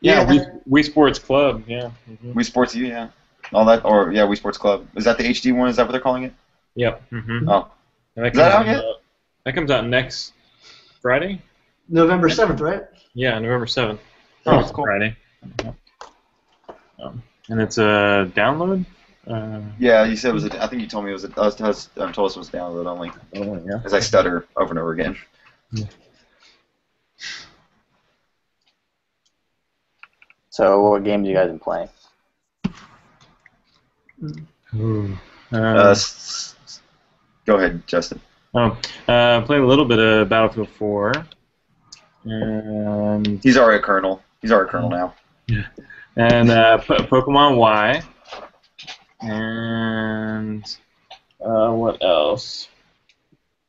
Yeah, Wii Sports Club. Yeah. Wii Sports U, yeah. All that, or yeah, Wii Sports Club. Is that the HD one? Is that what they're calling it? Yep. Oh. That Is that out yet? That comes out next Friday. November 7th, right? Yeah, November 7th. Oh, It's cool. Friday. And it's a download. Yeah, you said it was. I think you told me it was. Told us it was download only. Oh yeah. As I stutter over and over again. So what games you guys been playing? Go ahead, Justin. Played a little bit of Battlefield 4. And He's already a colonel. He's already a colonel now. and Pokemon Y. And what else?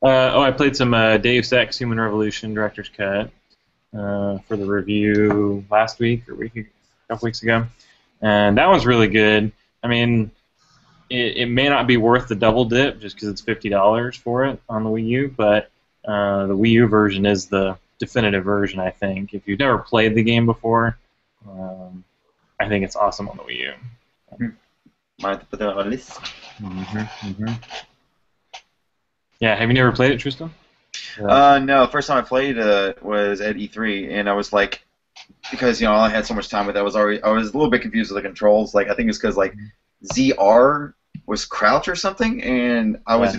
I played some Deus Ex Human Revolution Director's Cut for the review last week or a couple weeks ago. And that was really good. I mean, it may not be worth the double dip just because it's $50 for it on the Wii U, but the Wii U version is the definitive version, I think. If you've never played the game before, I think it's awesome on the Wii U. Might have to put that on my list. Yeah, have you never played it, Tristan? No, first time I played was at E3, and I was like, because I had so much time with it, I was a little bit confused with the controls. Like I think it's because like ZR was crouch or something, and I was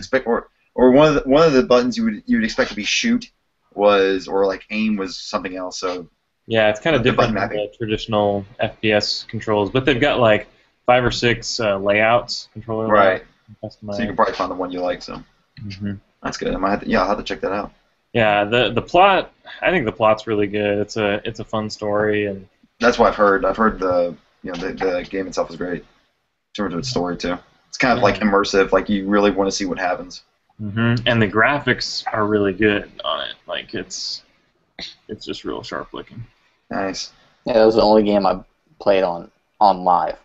or one of the buttons you would expect to be shoot or like aim was something else. So yeah, it's kind of different than the traditional FPS controls, but they've got like 5 or 6 layouts, controller right. layouts. So you can probably find the one you like. So that's good. I'll have to check that out. Yeah, the plot. I think the plot's really good. It's a fun story, and that's what I've heard. I've heard the game itself is great in terms of its story too. It's kind of like immersive. Like you really want to see what happens. And the graphics are really good on it. Like it's just real sharp looking. Nice. Yeah, that was the only game I played on live.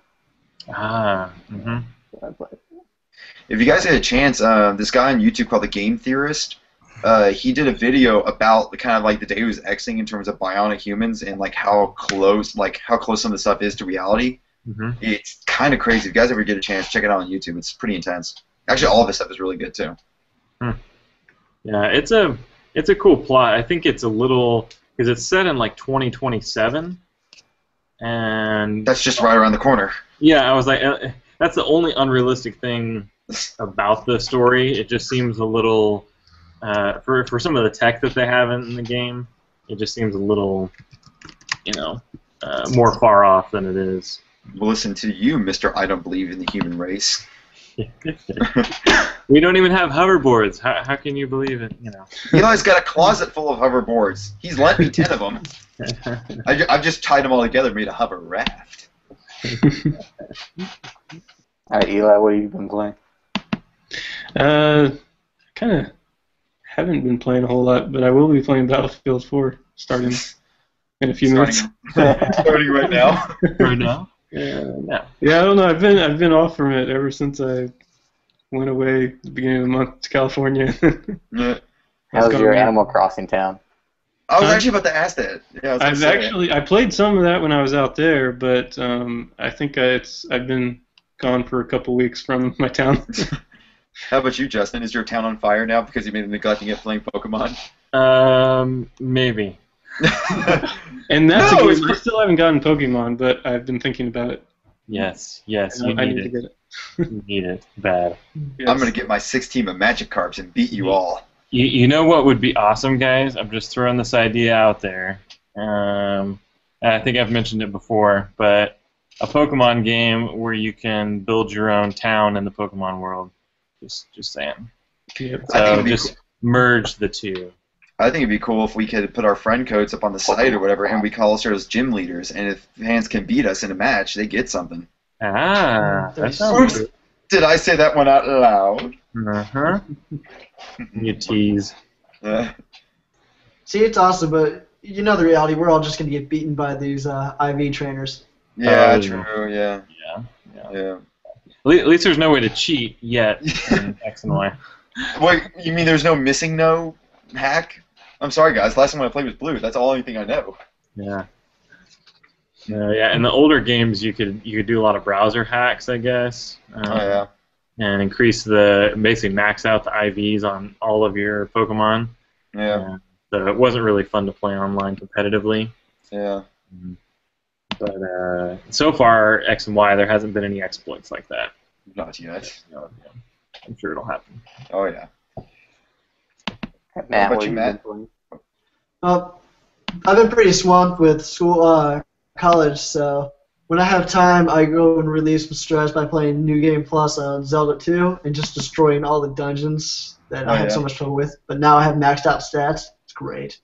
If you guys get a chance, this guy on YouTube called The Game Theorist, he did a video about kind of like the day he was Xing in terms of bionic humans and like how close some of the stuff is to reality. It's kind of crazy. If you guys ever get a chance, check it out on YouTube. It's pretty intense. Actually, all of this stuff is really good too. Yeah, it's a cool plot. I think it's a little because it's set in like 2027, and that's just right around the corner. Yeah, I was like, that's the only unrealistic thing about the story. It just seems a little for some of the tech that they have in the game. It just seems a little, more far off than it is. Well, listen to you, Mr. I don't believe in the human race. We don't even have hoverboards. How can you believe it? Eli's got a closet full of hoverboards. He's lent me 10 of them. I've just tied them all together and made a hover raft. Alright, Eli, what have you been playing? Kind of haven't been playing a whole lot, but I will be playing Battlefield 4 starting in a few minutes. Starting right now. Right now? Yeah, I don't know. I've been off from it ever since I went away at the beginning of the month to California. How's your Animal Crossing town? I was actually about to ask that. Yeah, I played some of that when I was out there, but I think I've been gone for a couple weeks from my town. How about you, Justin? Is your town on fire now because you've been neglecting it playing Pokemon? Maybe. And that's a game. I still haven't gotten Pokemon, but I've been thinking about it. Yes, you need to get it. You need it bad. Yes. I'm gonna get my 6 team of Magikarps and beat you all. You know what would be awesome, guys? I'm just throwing this idea out there. I think I've mentioned it before, but a Pokemon game where you can build your own town in the Pokemon world. Just saying. Yep. So just merge the two. I think it'd be cool if we could put our friend codes up on the site or whatever, and we call ourselves gym leaders. And if fans can beat us in a match, they get something. That sounds good. Did I say that one out loud? You tease. See, it's awesome, but you know the reality. We're all just going to get beaten by these IV trainers. Yeah, true. Yeah. At least there's no way to cheat yet in X and Y. Wait, you mean there's no missing no hack? I'm sorry, guys. Last time I played was Blue. That's the only thing I know. Yeah. In the older games, you could do a lot of browser hacks, I guess. And basically max out the IVs on all of your Pokemon. Yeah. So it wasn't really fun to play online competitively. Yeah. But so far, X and Y, there hasn't been any exploits like that. Not yet. I'm sure it'll happen. Oh yeah. Matt, what about you, Matt? I've been pretty swamped with school, college, so when I have time, I go and release some stress by playing New Game Plus on Zelda 2 and just destroying all the dungeons that I had so much trouble with. But now I have maxed out stats. It's great.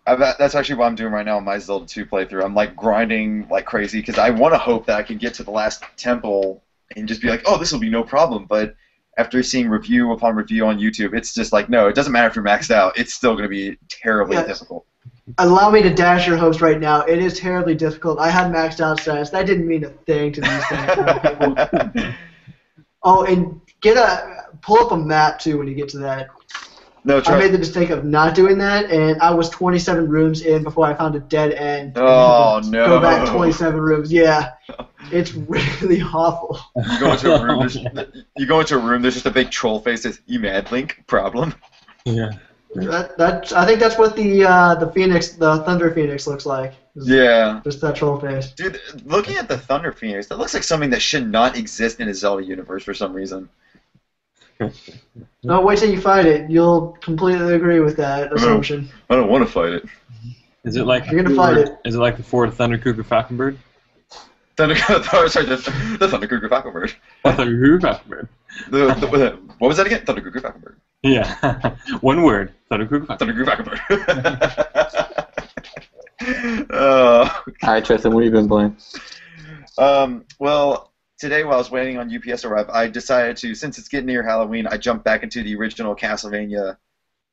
That's actually what I'm doing right now in my Zelda 2 playthrough. I'm like grinding like crazy because I want to hope that I can get to the last temple and just be like, oh, this will be no problem. But after seeing review upon review on YouTube, it's just like, no, it doesn't matter if you're maxed out. It's still going to be terribly difficult. Allow me to dash your hopes right now. It is terribly difficult. I had maxed out stats. That didn't mean a thing to these things. Oh, and pull up a map too when you get to that. No, I made the mistake of not doing that, and I was 27 rooms in before I found a dead end. Oh, no. Go back 27 rooms, yeah. It's really awful. You go into a room. You go into a room. There's just a big troll face. Says, "You mad, Link? Problem." Yeah. I think that's what the Phoenix, the Thunder Phoenix looks like. Yeah. Just that troll face. Dude, looking at the Thunder Phoenix, that looks like something that should not exist in a Zelda universe for some reason. No, wait till you fight it. You'll completely agree with that assumption. I don't want to fight it. Is it like You're gonna fight it. Is it like the Ford Thunder Cougar Falconbird? Sorry, the Thunder Cougar Falconbird. Thunder Cougar Falconbird. What was that again? Thunder Cougar Falconbird. Yeah. One word. Thunder Cougar Falconbird. Thunder Cougar Falconbird. All right, Tristan, what have you been playing? Well, today while I was waiting on UPS to arrive, I decided to, since it's getting near Halloween, I jumped back into the original Castlevania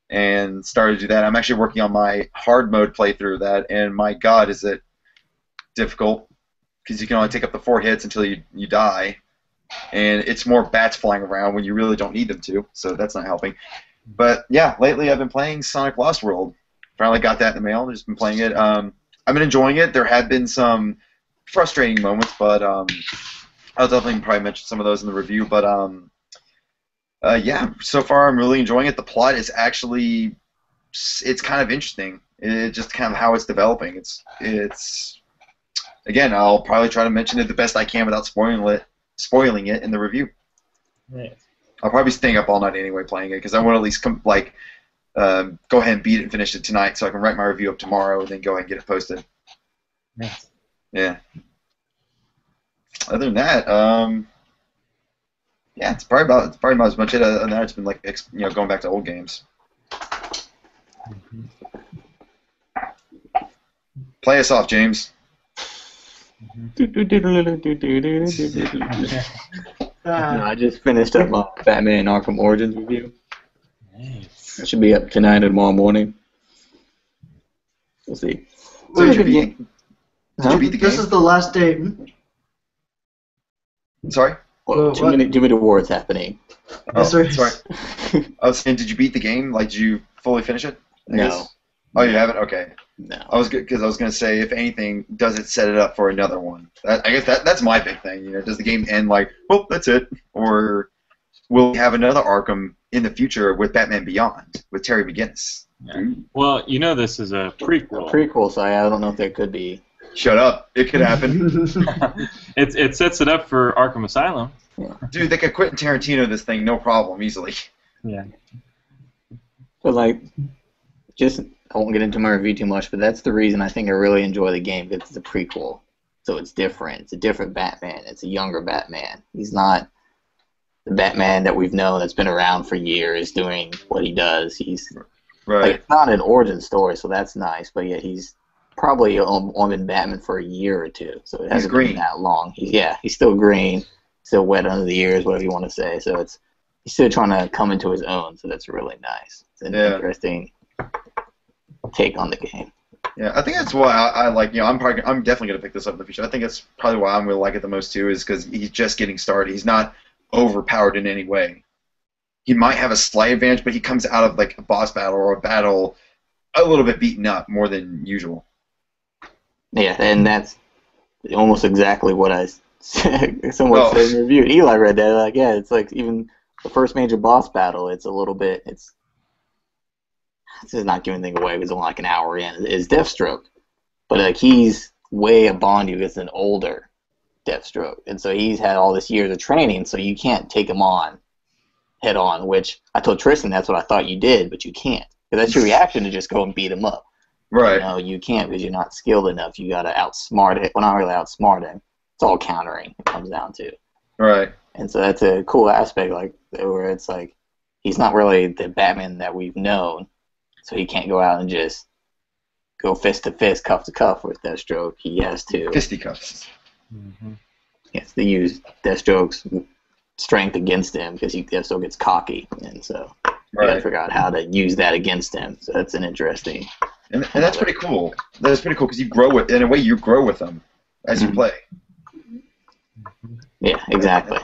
and started to do that. I'm actually working on my hard mode playthrough of that, and my God, is it difficult, because you can only take up the 4 hits until you die, and it's more bats flying around when you really don't need them to, so that's not helping. But yeah, lately I've been playing Sonic Lost World. Finally got that in the mail. I've just been playing it. I've been enjoying it. There have been some frustrating moments, but I'll definitely probably mention some of those in the review. But yeah, so far I'm really enjoying it. The plot is actually, it's kind of interesting. It's just kind of how it's developing. It's again, I'll probably try to mention it the best I can without spoiling it in the review. Nice. I'll probably staying up all night anyway playing it because I want to at least go ahead and beat it and finish it tonight so I can write my review up tomorrow and then go ahead and get it posted. Nice. Yeah. Other than that, yeah, it's probably about as much it. Other than that, it's been like going back to old games. Play us off, James. No, I just finished up my Batman Arkham Origins review. Nice. It should be up tonight and tomorrow morning. We'll see. So did you beat the This game? is the last day. Sorry? Well, too many words happening. Oh, Yes, sir. sorry. I was saying, did you beat the game? Like, did you fully finish it? I No. guess? Oh, you haven't? Okay. No. I was good because I was going to say, if anything, does it set it up for another one? I guess that's my big thing. Does the game end like, well, that's it, or will we have another Arkham in the future with Batman Beyond with Terry McGinnis? Yeah. Well, this is a prequel. Prequel, so I don't know if there could be. Shut up! It could happen, It sets it up for Arkham Asylum. dude. They could Quentin Tarantino this thing, no problem, easily. Yeah. But I won't get into my review too much, but that's the reason I think I really enjoy the game, because it's a prequel. So it's different. It's a different Batman. It's a younger Batman. He's not the Batman that we've known that's been around for years doing what he does. He's Right. it's not an origin story, so that's nice, but yet he's probably only been Batman for a year or two, so it hasn't green. been that long. He's still green, still wet under the ears, whatever you want to say. So he's still trying to come into his own, so that's really nice. It's an interesting take on the game. Yeah, I think that's why I like. I'm definitely gonna pick this up in the future. I think that's probably why I'm gonna like it the most too, is because he's just getting started. He's not overpowered in any way. He might have a slight advantage, but he comes out of like a boss battle or a battle a little bit beaten up more than usual. Yeah, and that's almost exactly what I somewhat said in the review. Eli read that, like, yeah, it's like even the first major boss battle, it's a little bit, this is not giving anything away, because it's only like an hour in, is Deathstroke. But like he's way above you as an older Deathstroke. And so he's had all this years of training, so you can't take him on head on, which I told Tristan that's what I thought you did, but you can't. Because that's your reaction, to just go and beat him up. Right. You can't, because you're not skilled enough. You got to outsmart it. Well, not really outsmart him. It's all countering, it comes down to. Right. And so that's a cool aspect, like, where it's like he's not really the Batman that we've known, so he can't go out and just go fist to fist, cuff to cuff with Deathstroke. He has to Fisticuffs. Mm-hmm. he has to use Deathstroke's strength against him, because Deathstroke gets cocky, and so you got to figure out how to use that against him. So that's an interesting. And that's pretty cool. That's pretty cool because you grow with, in a way, you grow with them as you play. Yeah, exactly.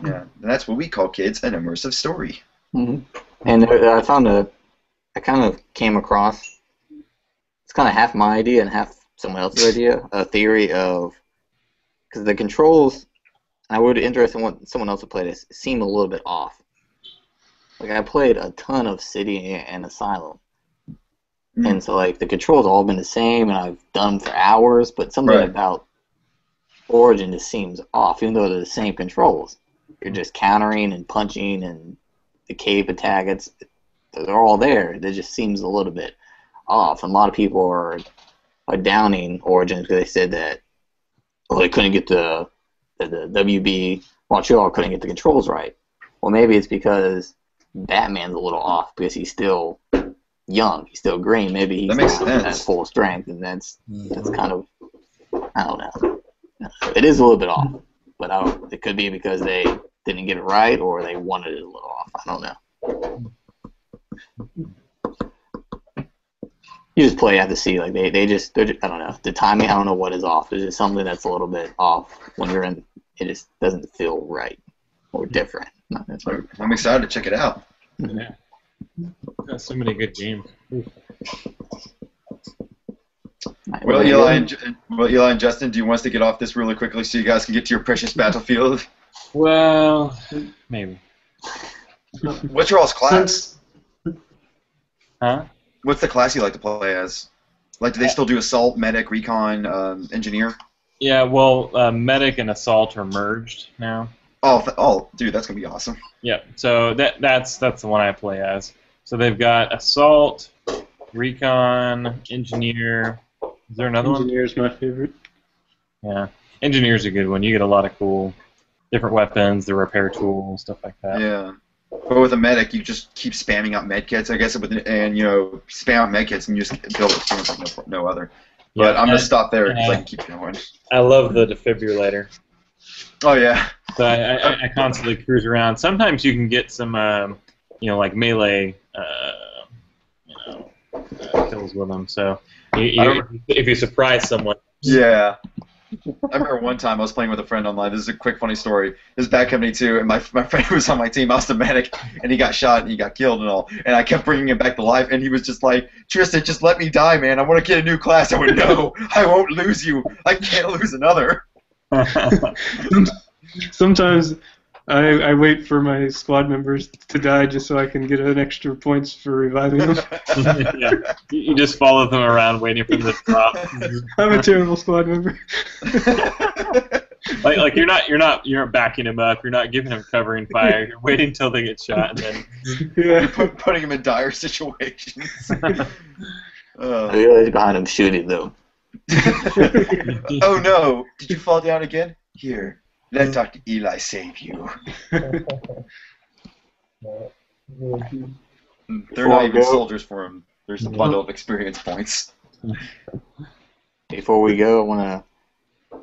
Yeah, and that's what we call kids an immersive story. Mm-hmm. And I found I kind of came across, it's kind of half my idea and half someone else's idea, a theory of because the controls, I would be interested in what someone else would play this, seem a little bit off. Like, I played a ton of City and Asylum. And so, like, the controls all been the same, and I've done them for hours, but something about Origin just seems off, even though they're the same controls. You're just countering and punching, and the cave attack, they're all there. It just seems a little bit off. And a lot of people are downing Origin because they said that, they couldn't get the WB Montreal couldn't get the controls right. Well, maybe it's because Batman's a little off because he's still young, he's still green. Maybe he's not at full strength, and that's kind of, I don't know. It is a little bit off, but it could be because they didn't get it right or they wanted it a little off. I don't know. You just play, you have to see. Like they're just, I don't know. The timing, I don't know what is off. There's just something that's a little bit off when you're in. It just doesn't feel right or different. I'm excited to check it out. Yeah. Got so many good games. Well, Eli and Justin, do you want us to get off this really quickly so you guys can get to your precious Battlefield? Well, maybe. What's your all's class? Huh? What's the class you like to play as? Like, do they still do Assault, Medic, Recon, Engineer? Yeah, well, Medic and Assault are merged now. Oh, dude, that's gonna be awesome. Yeah, so that's the one I play as. So they've got Assault, Recon, Engineer. Is there another one? Engineer's my favorite. Yeah, Engineer's a good one. You get a lot of cool different weapons, the repair tools, stuff like that. Yeah. But with a medic, you just keep spamming out medkits, I guess, and spam out medkits and you just build experience like no other. But I'm gonna stop there because I can keep going. I love the defibrillator. Oh yeah. So I constantly cruise around. Sometimes you can get some, like melee, kills with them. So if you surprise someone. Yeah. I remember one time I was playing with a friend online. This is a quick funny story. This is back Company 2, and my friend was on my team. I was the medic, and he got shot and he got killed and all. And I kept bringing him back to life, and he was just like, Tristan, just let me die, man. I want to get a new class. I went, no, I won't lose you. I can't lose another. Sometimes I wait for my squad members to die just so I can get an extra points for reviving them. Yeah. You just follow them around waiting for them to drop. I'm a terrible squad member. like you're not backing them up. You're not giving them covering fire. You're waiting until they get shot and then putting them in dire situations. I realize behind him shooting though. Oh no! Did you fall down again? Here. Let Dr. Eli save you. They're not even soldiers for him. There's a bundle of experience points. Before we go, I want to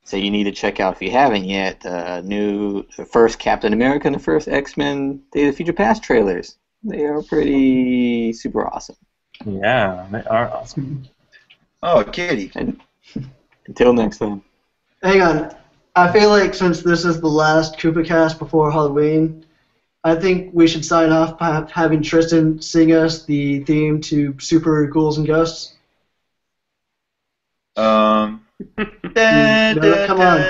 say you need to check out, if you haven't yet, the first Captain America and the first X-Men Days of Future Past trailers. They are pretty super awesome. Yeah, they are awesome. Oh, kitty. And until next time. Hang on. I feel like since this is the last Koopa Kast before Halloween, I think we should sign off by having Tristan sing us the theme to Super Ghouls and Ghosts. No, come on.